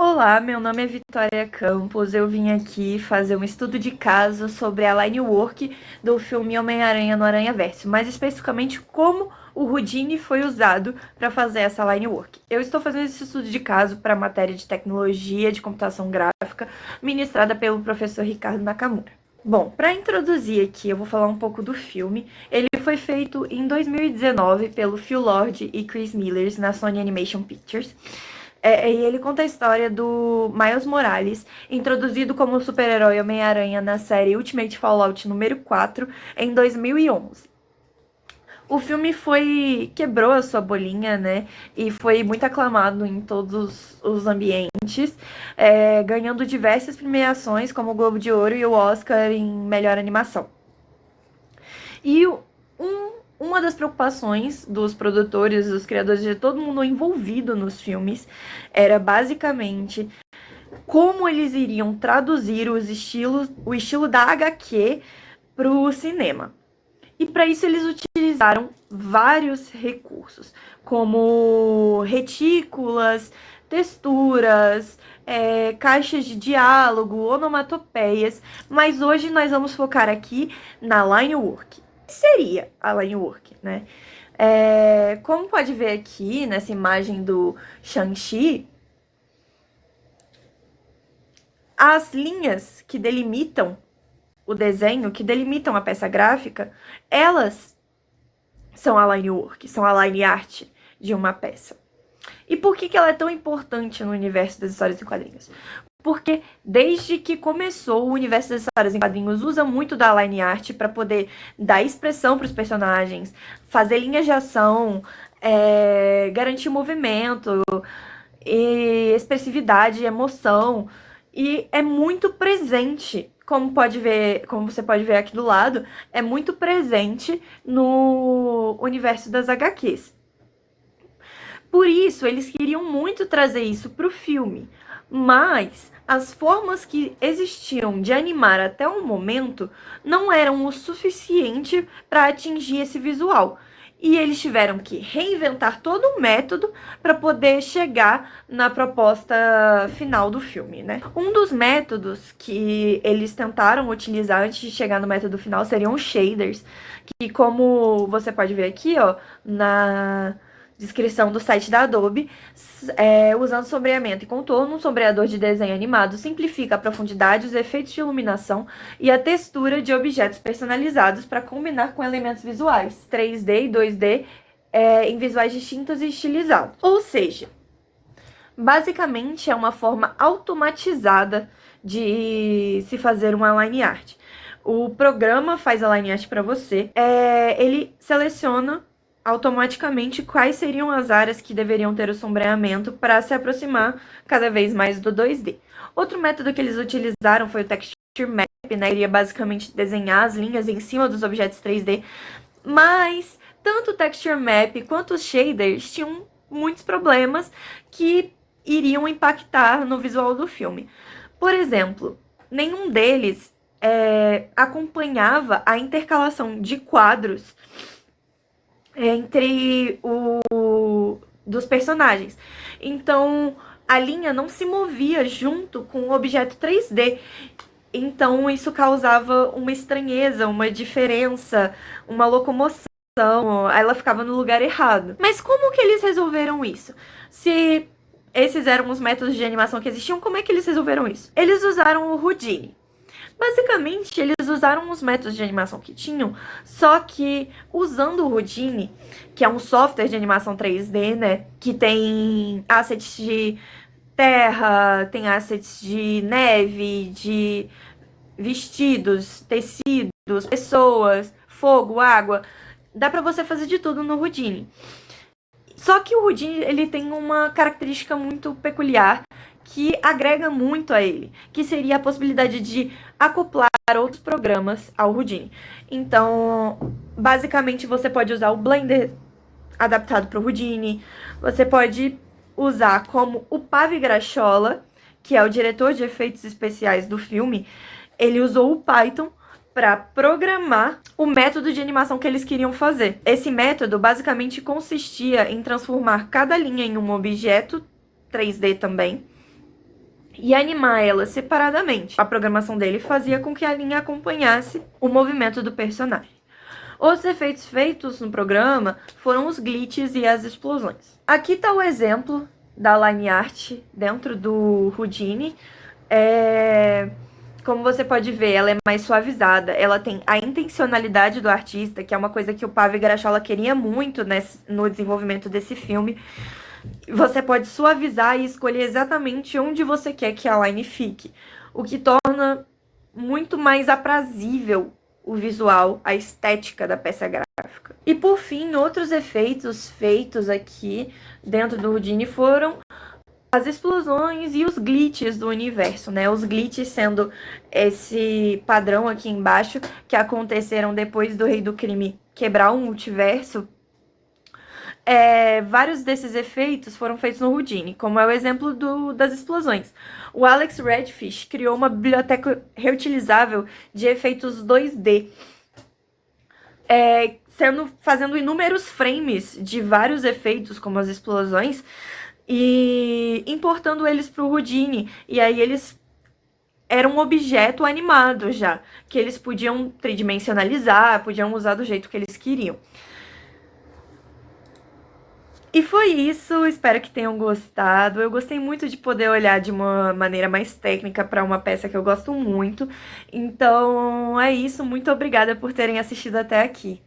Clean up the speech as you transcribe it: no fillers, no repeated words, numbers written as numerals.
Olá, meu nome é Vitória Campos. Eu vim aqui fazer um estudo de caso sobre a line work do filme Homem-Aranha no Aranhaverso, mais especificamente como o Houdini foi usado para fazer essa line work. Eu estou fazendo esse estudo de caso para a matéria de tecnologia de computação gráfica ministrada pelo professor Ricardo Nakamura. Bom, para introduzir aqui, eu vou falar um pouco do filme. Ele foi feito em 2019 pelo Phil Lord e Chris Miller na Sony Animation Pictures. E ele conta a história do Miles Morales, introduzido como super-herói Homem-Aranha na série Ultimate Fallout número 4 em 2011. O filme quebrou a sua bolinha, né? E foi muito aclamado em todos os ambientes, ganhando diversas premiações, como o Globo de Ouro e o Oscar em melhor animação. E uma das preocupações dos produtores, dos criadores, de todo mundo envolvido nos filmes, era basicamente como eles iriam traduzir o estilo da HQ para o cinema. E para isso eles utilizaram vários recursos, como retículas, texturas, caixas de diálogo, onomatopeias, mas hoje nós vamos focar aqui na line work. O que seria a line work, né? Como pode ver aqui nessa imagem do Shang-Chi, as linhas que delimitam o desenho, que delimitam a peça gráfica, elas são a line work, são a line art de uma peça. E por que ela é tão importante no universo das histórias em quadrinhos? Porque desde que começou, o universo das histórias em quadrinhos usa muito da line art para poder dar expressão para os personagens, fazer linhas de ação, garantir movimento, expressividade, emoção. E é muito presente, como você pode ver aqui do lado, é muito presente no universo das HQs. Por isso, eles queriam muito trazer isso para o filme, mas as formas que existiam de animar até o momento não eram o suficiente para atingir esse visual. E eles tiveram que reinventar todo um método para poder chegar na proposta final do filme, né? Um dos métodos que eles tentaram utilizar antes de chegar no método final seriam os shaders, que, como você pode ver aqui, ó, na descrição do site da Adobe, usando sombreamento e contorno, um sombreador de desenho animado simplifica a profundidade, os efeitos de iluminação e a textura de objetos personalizados para combinar com elementos visuais 3D e 2D em visuais distintos e estilizados. Ou seja, basicamente é uma forma automatizada de se fazer uma line art. O programa faz a line art para você, ele seleciona automaticamente quais seriam as áreas que deveriam ter o sombreamento para se aproximar cada vez mais do 2D. Outro método que eles utilizaram foi o Texture Map, né? Iria basicamente desenhar as linhas em cima dos objetos 3D, mas tanto o Texture Map quanto os shaders tinham muitos problemas que iriam impactar no visual do filme. Por exemplo, nenhum deles acompanhava a intercalação de quadros entre dos personagens. Então, a linha não se movia junto com o objeto 3D. Então, isso causava uma estranheza, uma diferença, uma locomoção. Ela ficava no lugar errado. Mas como que eles resolveram isso? Se esses eram os métodos de animação que existiam, como é que eles resolveram isso? Eles usaram o Houdini. Basicamente, eles usaram os métodos de animação que tinham, só que usando o Houdini, que é um software de animação 3D, né, que tem assets de terra, tem assets de neve, de vestidos, tecidos, pessoas, fogo, água, dá pra você fazer de tudo no Houdini. Só que o Houdini, ele tem uma característica muito peculiar, que agrega muito a ele, que seria a possibilidade de acoplar outros programas ao Houdini. Então, basicamente, você pode usar o Blender adaptado para o Houdini, você pode usar como o Pavi Grachola, que é o diretor de efeitos especiais do filme, ele usou o Python para programar o método de animação que eles queriam fazer. Esse método basicamente consistia em transformar cada linha em um objeto 3D também, e animar ela separadamente. A programação dele fazia com que a linha acompanhasse o movimento do personagem. Outros efeitos feitos no programa foram os glitches e as explosões. Aqui está o exemplo da line art dentro do Houdini. Como você pode ver, ela é mais suavizada, ela tem a intencionalidade do artista, que é uma coisa que o Pavel Grashola queria muito no desenvolvimento desse filme. Você pode suavizar e escolher exatamente onde você quer que a line fique, o que torna muito mais aprazível o visual, a estética da peça gráfica. E por fim, outros efeitos feitos aqui dentro do Houdini foram as explosões e os glitches do universo, né? Os glitches sendo esse padrão aqui embaixo que aconteceram depois do Rei do Crime quebrar o multiverso. Vários desses efeitos foram feitos no Houdini, como é o exemplo das explosões. O Alex Redfish criou uma biblioteca reutilizável de efeitos 2D, fazendo inúmeros frames de vários efeitos, como as explosões, e importando eles para o Houdini. E aí eles eram um objeto animado já, que eles podiam tridimensionalizar, podiam usar do jeito que eles queriam. E foi isso, espero que tenham gostado. Eu gostei muito de poder olhar de uma maneira mais técnica para uma peça que eu gosto muito. Então é isso, muito obrigada por terem assistido até aqui.